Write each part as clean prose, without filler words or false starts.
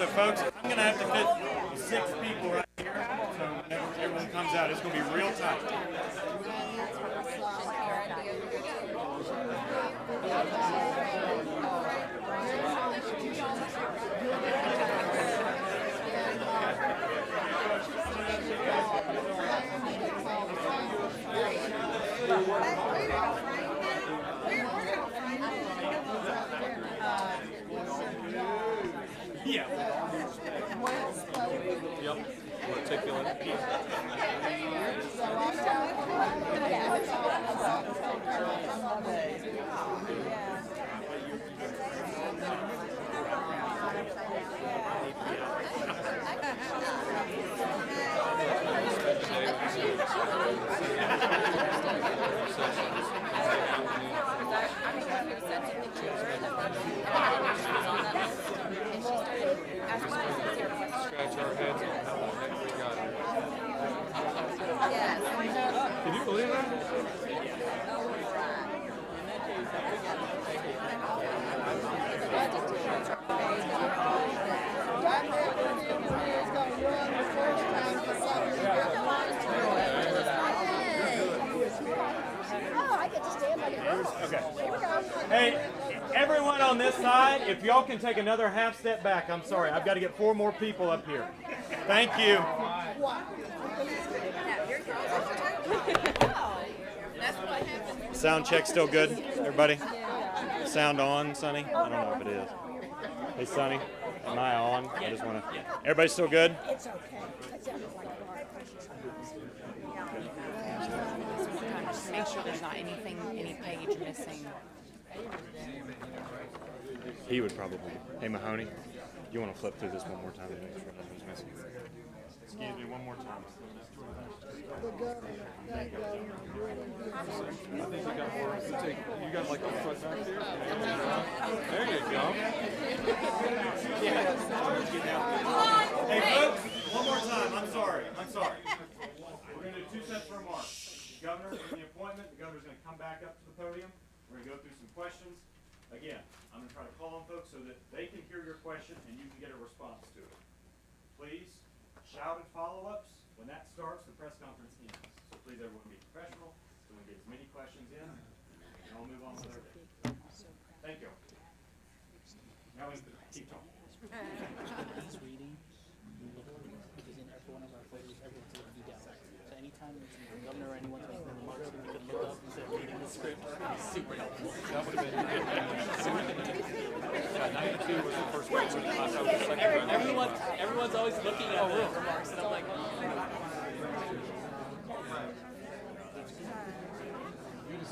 So folks, I'm going to have to fit 6 people right here. So whenever everyone comes out, it's going to be real tight. Yeah. Yep. Take the line. Scratch our heads on how the heck we got it. Can you believe that? Okay. Hey, everyone on this side, if y'all can take another half step back, I'm sorry. I've got to get 4 more people up here. Thank you. Sound check still good, everybody? Sound on, Sonny? I don't know if it is. Hey, Sonny, am I on? I just want to. Everybody still good? It's okay. Just make sure there's not anything, any page missing. He would probably. Hey, Mahoney, you want to flip through this one more time to make sure nothing's missing? Excuse me, one more time. I think you got more. You got like the front back there? There you go. Hey, folks, one more time. I'm sorry. We're going to do 2 sets for a mark. The governor, in the appointment, the governor's going to come back up to the podium. We're going to go through some questions. Again, I'm going to try to call on folks so that they can hear your question and you can get a response to it. Please, shout at follow-ups. When that starts, the press conference ends. So please, everyone be professional so we can get as many questions in and I'll move on with our day. Thank you. Now we can keep talking. He's reading, because in every one of our photos, everyone's looking down. So anytime the governor or anyone's making remarks, we could look up instead of reading the script. It's super helpful. That would have been 92 was the first one. I was the second one. Everyone's always looking at the remarks, and I'm like,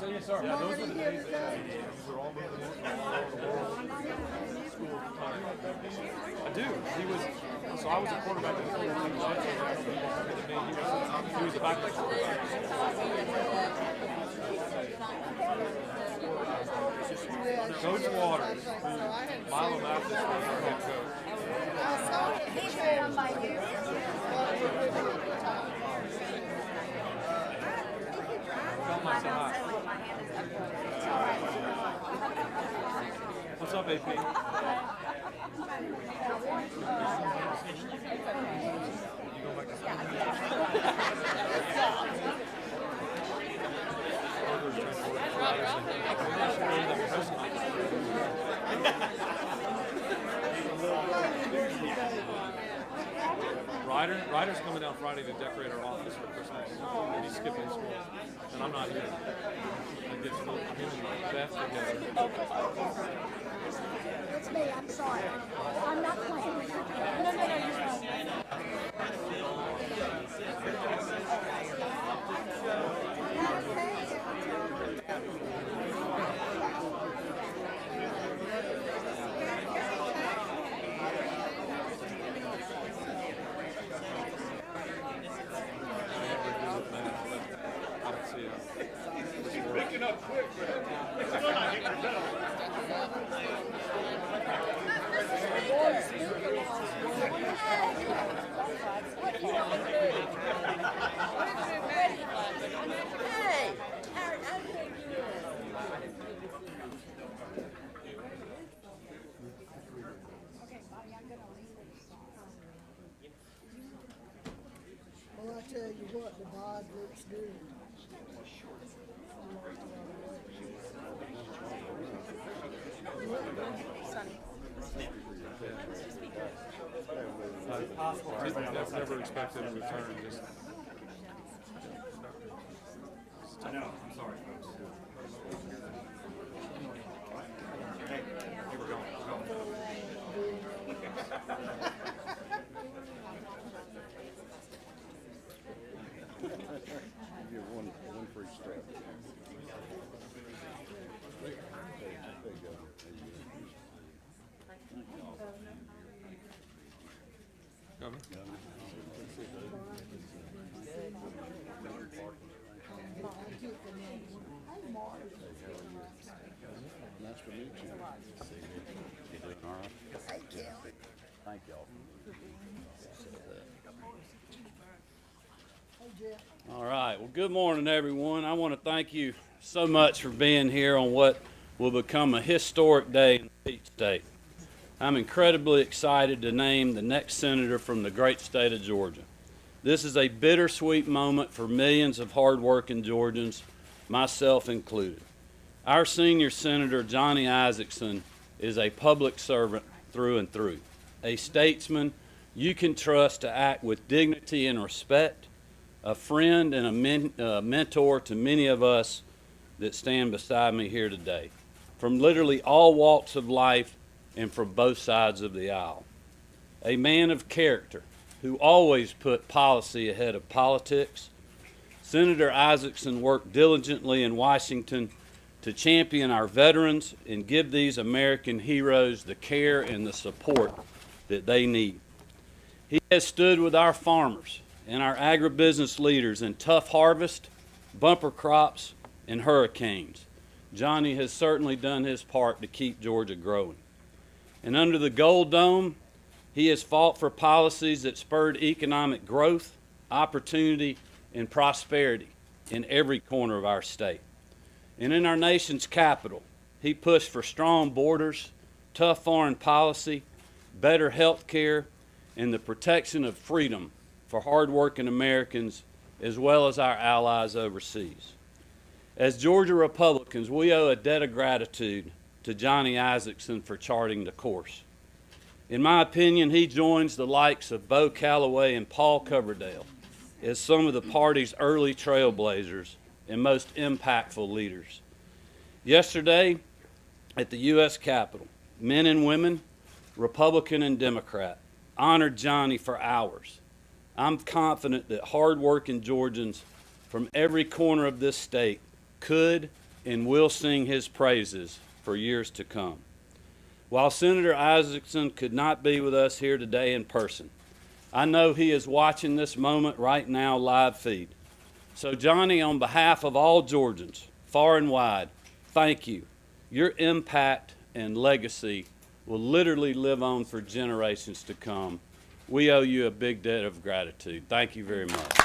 Yes, sir. Yeah, those were the days that we were all moving in all over the world. School time. I do. He was. So I was a quarterback in the school. He was a backup quarterback. Coach Waters, Milo Mathis was our head coach. Tell my son hi. What's up, AP? You go back to school? Ryder's coming down Friday to decorate our office for Christmas. And he's skipping school. And I'm not here. I get to him and Beth together. It's me. I'm sorry. I'm not playing. No, you're fine. Picking up quick, man. Still not hitting the bell. Hey, how good you Okay, Bobby, I'm gonna leave this. looks good. I've never expected a return. Just I know, I'm sorry, folks. Hey, we're going. Give one free strap. There you go. Nice to meet you. You doing all right? Thank you. Thank y'all. All right. Well, good morning, everyone. I want to thank you so much for being here on what will become a historic day in the Peach State. I'm incredibly excited to name the next senator from the great state of Georgia. This is a bittersweet moment for millions of hardworking Georgians, myself included. Our senior senator, Johnny Isakson, is a public servant through and through, a statesman you can trust to act with dignity and respect, a friend and a mentor to many of us that stand beside me here today, from literally all walks of life and from both sides of the aisle. A man of character who always put policy ahead of politics, Senator Isakson worked diligently in Washington to champion our veterans and give these American heroes the care and the support that they need. He has stood with our farmers and our agribusiness leaders in tough harvest, bumper crops, and hurricanes. Johnny has certainly done his part to keep Georgia growing. And under the Gold Dome, he has fought for policies that spurred economic growth, opportunity, and prosperity in every corner of our state. And in our nation's capital, he pushed for strong borders, tough foreign policy, better health care, and the protection of freedom for hardworking Americans as well as our allies overseas. As Georgia Republicans, we owe a debt of gratitude to Johnny Isakson for charting the course. In my opinion, he joins the likes of Bo Calloway and Paul Coverdale as some of the party's early trailblazers and most impactful leaders. Yesterday, at the U.S. Capitol, men and women, Republican and Democrat, honored Johnny for hours. I'm confident that hardworking Georgians from every corner of this state could and will sing his praises for years to come. While Senator Isakson could not be with us here today in person, I know he is watching this moment right now live feed. So Johnny, on behalf of all Georgians, far and wide, thank you. Your impact and legacy will literally live on for generations to come. We owe you a big debt of gratitude. Thank you very much.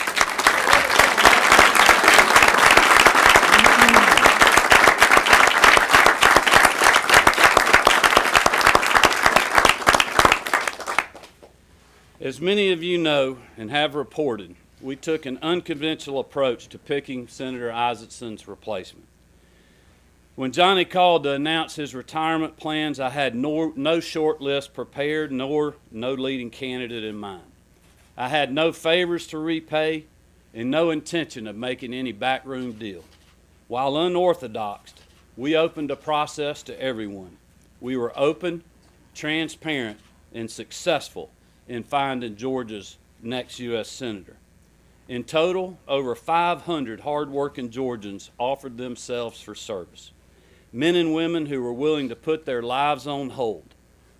As many of you know and have reported, we took an unconventional approach to picking Senator Isakson's replacement. When Johnny called to announce his retirement plans, I had no short list prepared nor no leading candidate in mind. I had no favors to repay and no intention of making any backroom deal. While unorthodox, we opened a process to everyone. We were open, transparent, and successful in finding Georgia's next U.S. Senator. In total, over 500 hardworking Georgians offered themselves for service. Men and women who were willing to put their lives on hold.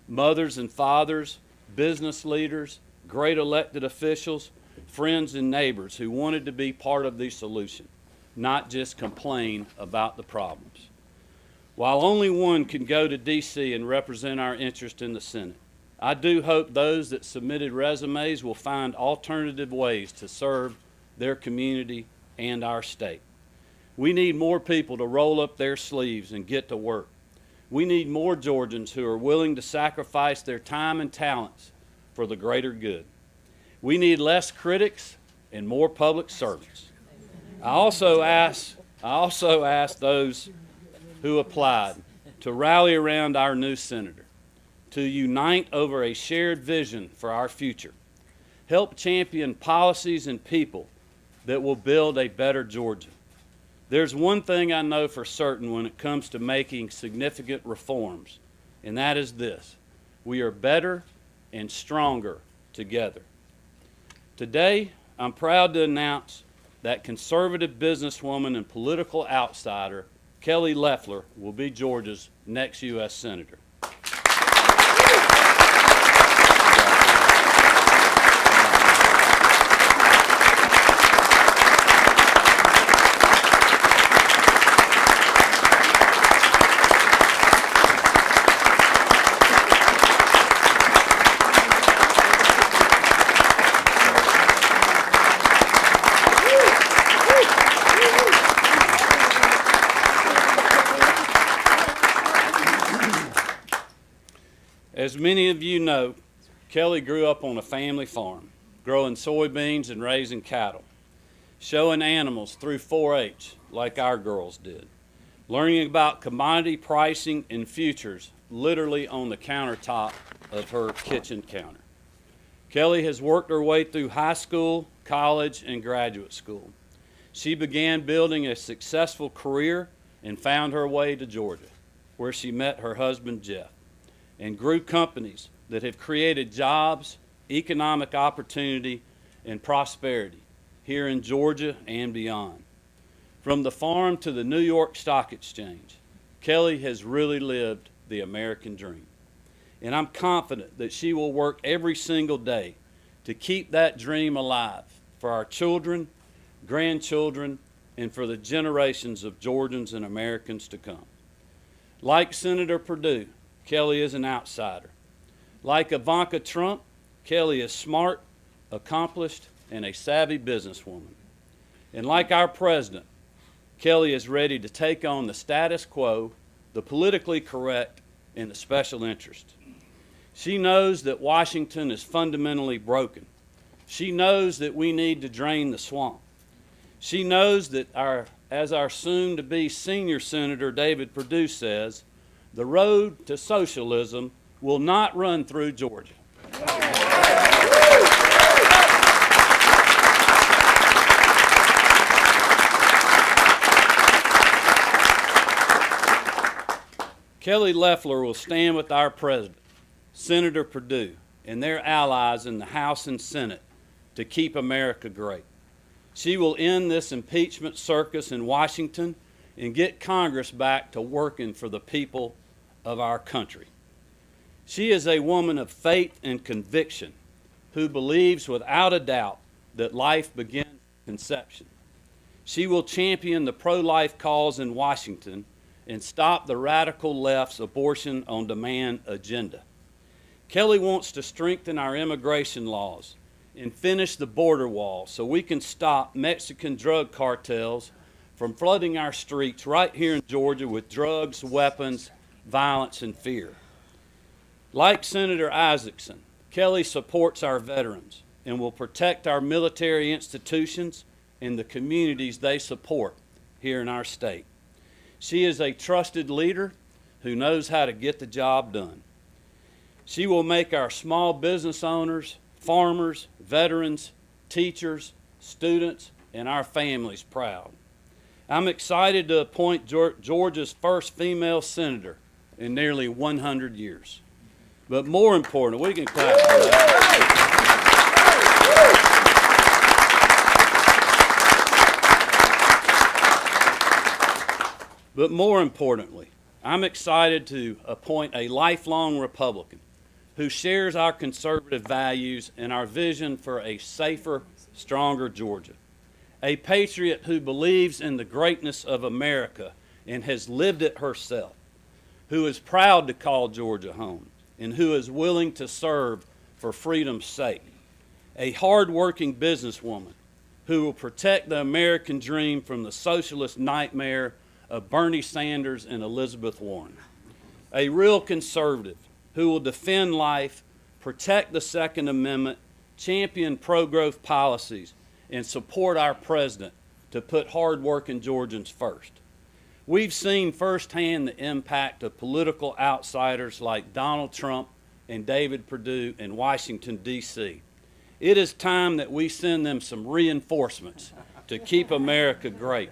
Mothers and fathers, business leaders, great elected officials, friends and neighbors who wanted to be part of the solution, not just complain about the problems. While only one can go to D.C. and represent our interest in the Senate, I do hope those that submitted resumes will find alternative ways to serve their community and our state. We need more people to roll up their sleeves and get to work. We need more Georgians who are willing to sacrifice their time and talents for the greater good. We need less critics and more public servants. I also ask those who applied to rally around our new senator, to unite over a shared vision for our future, help champion policies and people that will build a better Georgia. There's one thing I know for certain when it comes to making significant reforms, and that is this: we are better and stronger together. Today, I'm proud to announce that conservative businesswoman and political outsider Kelly Loeffler will be Georgia's next U.S. Senator. As many of you know, Kelly grew up on a family farm, growing soybeans and raising cattle, showing animals through 4-H like our girls did, learning about commodity pricing and futures literally on the countertop of her kitchen counter. Kelly has worked her way through high school, college, and graduate school. She began building a successful career and found her way to Georgia, where she met her husband, Jeff, and grew companies that have created jobs, economic opportunity, and prosperity here in Georgia and beyond. From the farm to the New York Stock Exchange, Kelly has really lived the American dream. And I'm confident that she will work every single day to keep that dream alive for our children, grandchildren, and for the generations of Georgians and Americans to come. Like Senator Perdue, Kelly is an outsider. Like Ivanka Trump, Kelly is smart, accomplished, and a savvy businesswoman. And like our president, Kelly is ready to take on the status quo, the politically correct, and the special interest. She knows that Washington is fundamentally broken. She knows that we need to drain the swamp. She knows that, as our soon-to-be senior Senator David Perdue says, the road to socialism will not run through Georgia. Kelly Loeffler will stand with our president, Senator Perdue, and their allies in the House and Senate to keep America great. She will end this impeachment circus in Washington and get Congress back to working for the people of our country. She is a woman of faith and conviction who believes without a doubt that life begins at conception. She will champion the pro-life cause in Washington and stop the radical left's abortion on demand agenda. Kelly wants to strengthen our immigration laws and finish the border wall so we can stop Mexican drug cartels from flooding our streets right here in Georgia with drugs, weapons, violence, and fear. Like Senator Isakson, Kelly supports our veterans and will protect our military institutions and the communities they support here in our state. She is a trusted leader who knows how to get the job done. She will make our small business owners, farmers, veterans, teachers, students, and our families proud. I'm excited to appoint Georgia's first female senator in nearly 100 years. But more important, we can clap for that. But more importantly, I'm excited to appoint a lifelong Republican who shares our conservative values and our vision for a safer, stronger Georgia. A patriot who believes in the greatness of America and has lived it herself, who is proud to call Georgia home, and who is willing to serve for freedom's sake. A hard-working businesswoman who will protect the American dream from the socialist nightmare of Bernie Sanders and Elizabeth Warren. A real conservative who will defend life, protect the Second Amendment, champion pro-growth policies, and support our president to put hard-working Georgians first. We've seen firsthand the impact of political outsiders like Donald Trump and David Perdue in Washington, D.C. It is time that we send them some reinforcements to keep America great.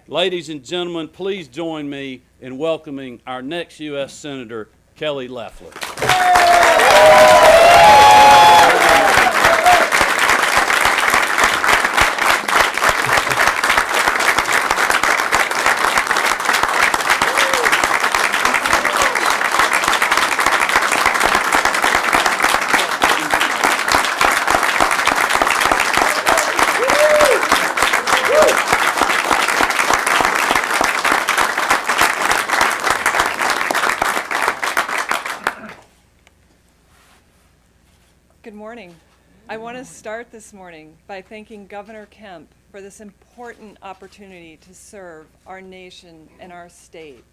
Ladies and gentlemen, please join me in welcoming our next U.S. Senator, Kelly Loeffler. Good morning. I want to start this morning by thanking Governor Kemp for this important opportunity to serve our nation and our state.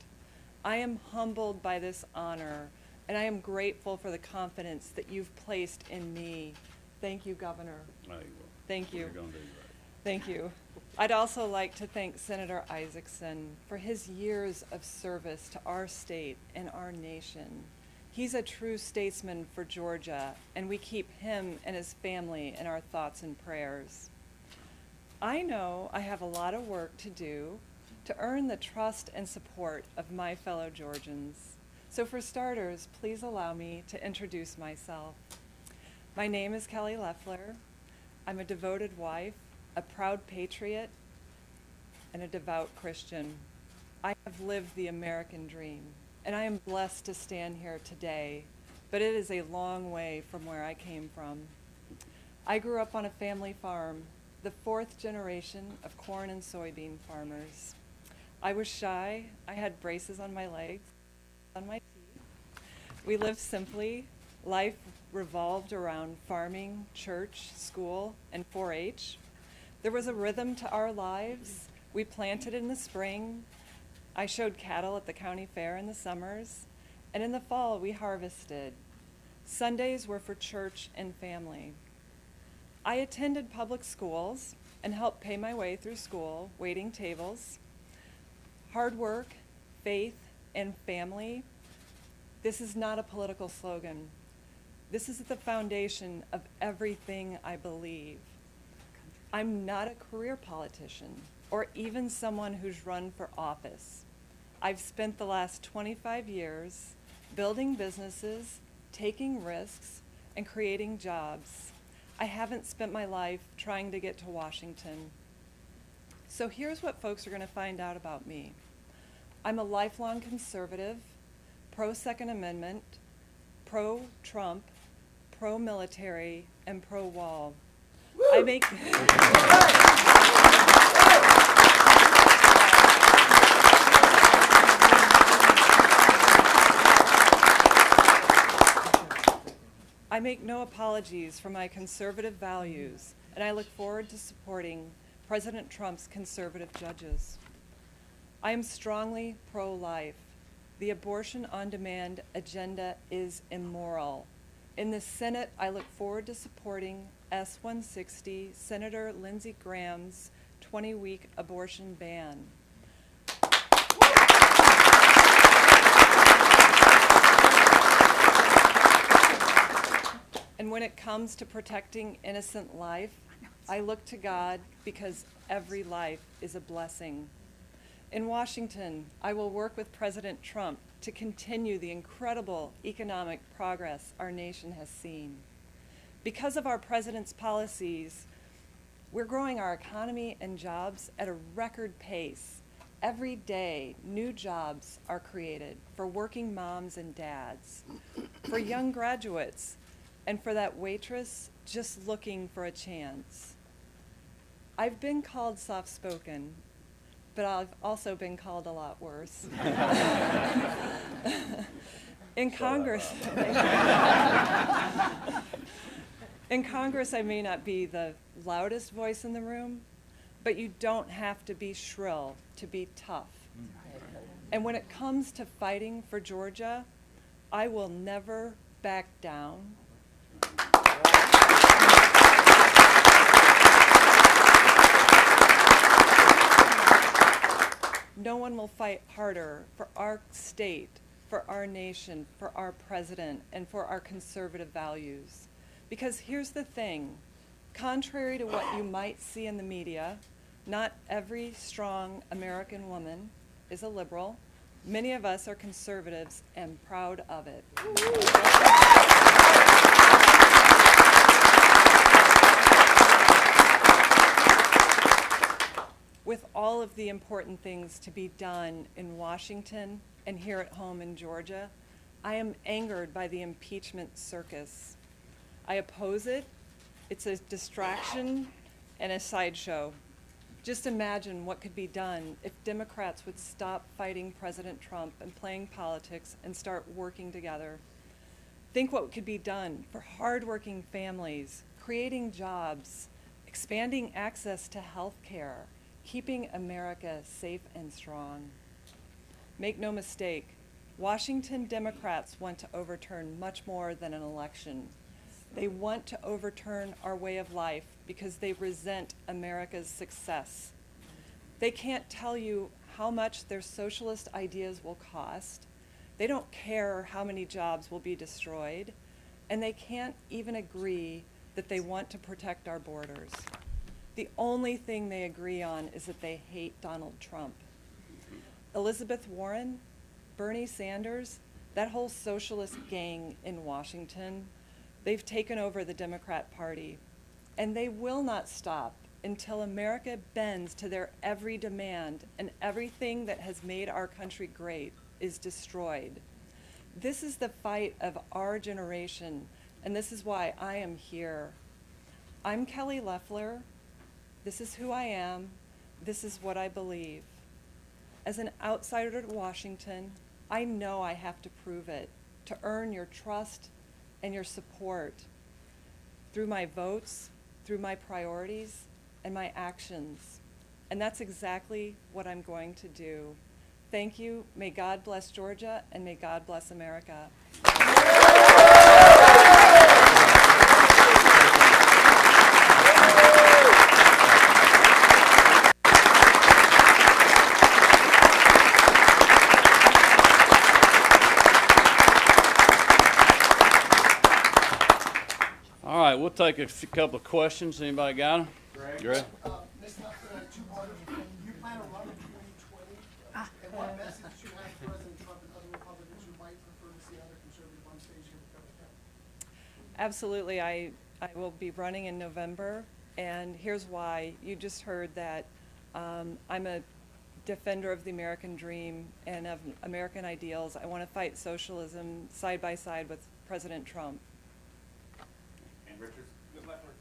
I am humbled by this honor, and I am grateful for the confidence that you've placed in me. Thank you, Governor. Thank you. You're gonna do great. Thank you. I'd also like to thank Senator Isakson for his years of service to our state and our nation. He's a true statesman for Georgia, and we keep him and his family in our thoughts and prayers. I know I have a lot of work to do to earn the trust and support of my fellow Georgians. So for starters, please allow me to introduce myself. My name is Kelly Loeffler. I'm a devoted wife, a proud patriot, and a devout Christian. I have lived the American dream, and I am blessed to stand here today, but it is a long way from where I came from. I grew up on a family farm, the fourth generation of corn and soybean farmers. I was shy. I had braces on my legs, on my teeth. We lived simply. Life revolved around farming, church, school, and 4-H. There was a rhythm to our lives. We planted in the spring. I showed cattle at the county fair in the summers, and in the fall we harvested. Sundays were for church and family. I attended public schools and helped pay my way through school, waiting tables. Hard work, faith, and family. This is not a political slogan. This is the foundation of everything I believe. I'm not a career politician or even someone who's run for office. I've spent the last 25 years building businesses, taking risks, and creating jobs. I haven't spent my life trying to get to Washington. So here's what folks are going to find out about me. I'm a lifelong conservative, pro-Second Amendment, pro-Trump, pro-military, and pro-wall. I make... I make no apologies for my conservative values, and I look forward to supporting President Trump's conservative judges. I am strongly pro-life. The abortion on demand agenda is immoral. In the Senate, I look forward to supporting S-160, Senator Lindsey Graham's 20-week abortion ban. And when it comes to protecting innocent life, I look to God because every life is a blessing. In Washington, I will work with President Trump to continue the incredible economic progress our nation has seen. Because of our president's policies, we're growing our economy and jobs at a record pace. Every day, new jobs are created for working moms and dads, for young graduates, and for that waitress just looking for a chance. I've been called soft-spoken, but I've also been called a lot worse. In Congress, I may not be the loudest voice in the room, but you don't have to be shrill to be tough. And when it comes to fighting for Georgia, I will never back down. no one will fight harder for our state, for our nation, for our president, and for our conservative values. Because here's the thing, contrary to what you might see in the media, not every strong American woman is a liberal. Many of us are conservatives and proud of it. With all of the important things to be done in Washington and here at home in Georgia, I am angered by the impeachment circus. I oppose it. It's a distraction and a sideshow. Just imagine what could be done if Democrats would stop fighting President Trump and playing politics and start working together. Think what could be done for hardworking families, creating jobs, expanding access to health care, keeping America safe and strong. Make no mistake, Washington Democrats want to overturn much more than an election. They want to overturn our way of life because they resent America's success. They can't tell you how much their socialist ideas will cost. They don't care how many jobs will be destroyed. And they can't even agree that they want to protect our borders. The only thing they agree on is that they hate Donald Trump. Elizabeth Warren, Bernie Sanders, that whole socialist gang in Washington, they've taken over the Democrat Party, and they will not stop until America bends to their every demand and everything that has made our country great is destroyed. This is the fight of our generation, and this is why I am here. I'm Kelly Loeffler. This is who I am. This is what I believe. As an outsider to Washington, I know I have to prove it to earn your trust and your support through my votes, through my priorities, and my actions. And that's exactly what I'm going to do. Thank you. May God bless Georgia, and may God bless America. All right, we'll take a couple of questions. Anybody got them? Greg? Ms. Loeffler, two-parter. You plan to run in 2020? And what message do you have for President Trump and other Republicans who might prefer to see other conservative on stage here with Kemp? Absolutely. I will be running in November, and here's why. You just heard that I'm a defender of the American dream and of American ideals. I want to fight socialism side by side with President Trump. Richard? Ms. Loeffler,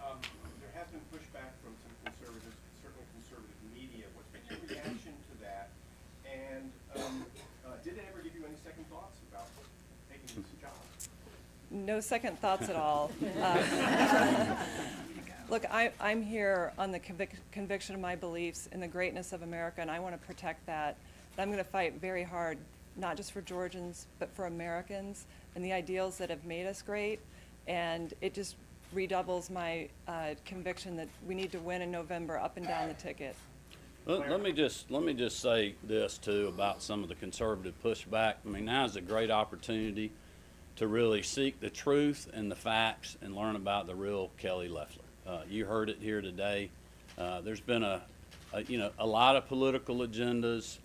there has been pushback from some conservatives, certainly conservative media. What's been your reaction to that? And did it ever give you any second thoughts about taking this job? No second thoughts at all. Look, I'm here on the conviction of my beliefs in the greatness of America, and I want to protect that. And I'm going to fight very hard, not just for Georgians, but for Americans and the ideals that have made us great. And it just redoubles my conviction that we need to win in November up and down the ticket. Let me just say this too about some of the conservative pushback. I mean, now is a great opportunity to really seek the truth and the facts and learn about the real Kelly Loeffler. You heard it here today. There's been a lot of political agendas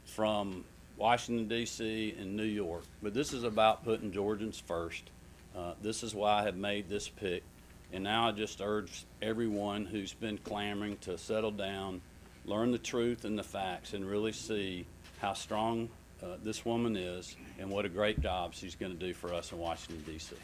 from Washington, D.C. and New York, but this is about putting Georgians first. This is why I have made this pick, and now I just urge everyone who's been clamoring to settle down, learn the truth and the facts, and really see how strong this woman is and what a great job she's going to do for us in Washington, D.C.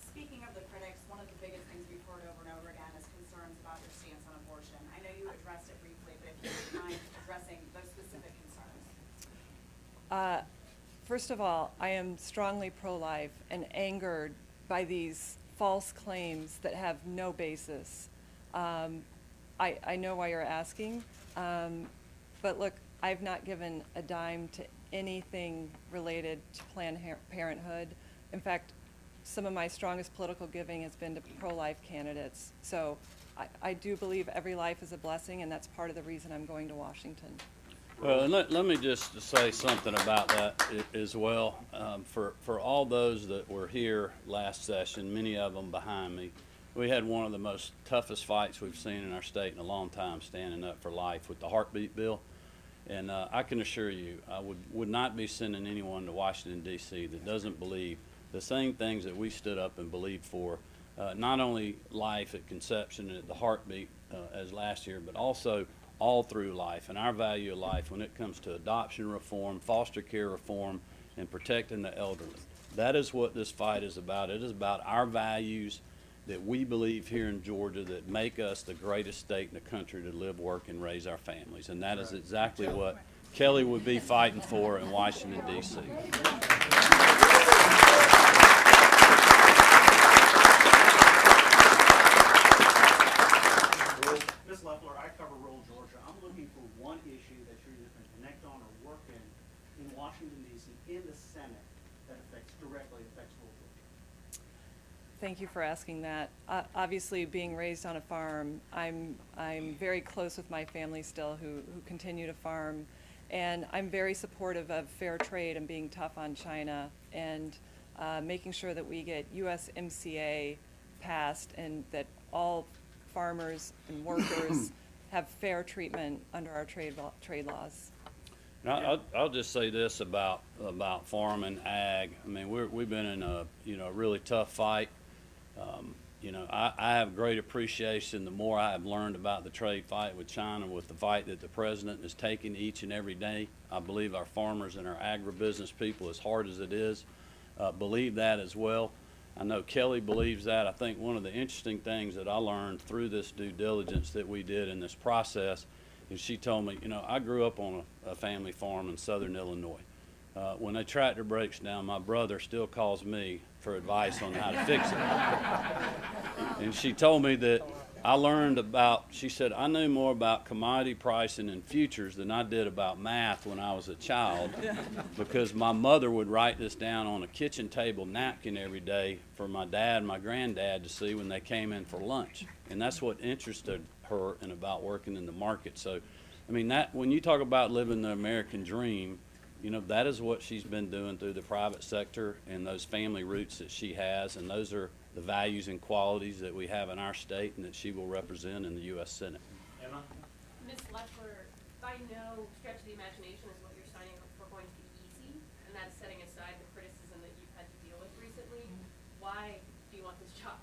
Speaking of the critics, one of the biggest things we've heard over and over again is concerns about your stance on abortion. I know you addressed it briefly, but if you wouldn't mind addressing those specific concerns. First of all, I am strongly pro-life and angered by these false claims that have no basis. I know why you're asking, but look, I've not given a dime to anything related to Planned Parenthood. In fact, some of my strongest political giving has been to pro-life candidates. So I do believe every life is a blessing, and that's part of the reason I'm going to Washington. Well, and let me just say something about that as well. For all those that were here last session, many of them behind me, we had one of the most toughest fights we've seen in our state in a long time, standing up for life with the heartbeat bill. And I can assure you, I would not be sending anyone to Washington, D.C. that doesn't believe the same things that we stood up and believed for, not only life at conception and at the heartbeat as last year, but also all through life and our value of life when it comes to adoption reform, foster care reform, and protecting the elderly. That is what this fight is about. It is about our values that we believe here in Georgia that make us the greatest state in the country to live, work, and raise our families. And that is exactly what Kelly would be fighting for in Washington, D.C. Ms. Loeffler, I cover rural Georgia. I'm looking for one issue that you're either going to connect on or work in Washington, D.C., in the Senate that directly affects rural Georgia. Thank you for asking that. Obviously, being raised on a farm, I'm very close with my family still who continue to farm, and I'm very supportive of fair trade and being tough on China and making sure that we get USMCA passed and that all farmers and workers have fair treatment under our trade laws. Now, I'll just say this about farm and ag. I mean, we've been in a really tough fight. I have great appreciation the more I have learned about the trade fight with China, with the fight that the president is taking each and every day. I believe our farmers and our agribusiness people, as hard as it is, believe that as well. I know Kelly believes that. I think one of the interesting things that I learned through this due diligence that we did in this process is she told me, I grew up on a family farm in southern Illinois. When a tractor breaks down, my brother still calls me for advice on how to fix it. And she told me that she said, I knew more about commodity pricing and futures than I did about math when I was a child, because my mother would write this down on a kitchen table napkin every day for my dad and my granddad to see when they came in for lunch. And that's what interested her and about working in the market. So, I mean, when you talk about living the American dream, that is what she's been doing through the private sector and those family roots that she has, and those are the values and qualities that we have in our state and that she will represent in the U.S. Senate. Emma? Ms. Loeffler, by no stretch of the imagination is what you're signing up for going to be easy, and that's setting aside the criticism that you've had to deal with recently. Why do you want this job?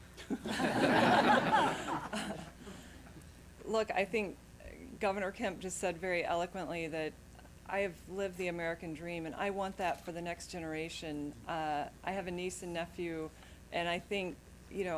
Look, I think Governor Kemp just said very eloquently that I have lived the American dream, and I want that for the next generation. I have a niece and nephew, and I think,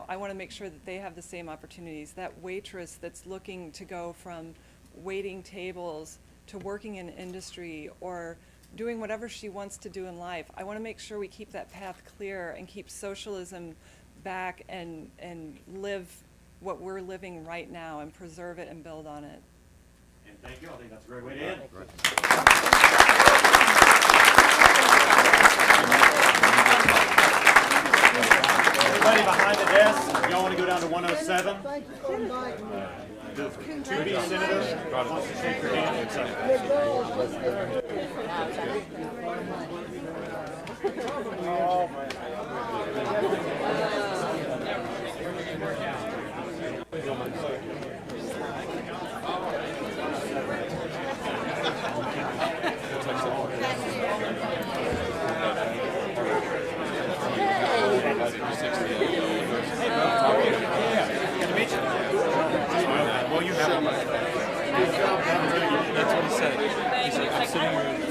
I want to make sure that they have the same opportunities. That waitress that's looking to go from waiting tables to working in industry or doing whatever she wants to do in life, I want to make sure we keep that path clear and keep socialism back and live what we're living right now and preserve it and build on it. And thank you. I think that's a great way to end. Everybody behind the desk, y'all want to go down to 107? Thank you for inviting me. The two senators wants to shake your hand. Oh, well, you have That's what he said. He's like, I'm sitting here.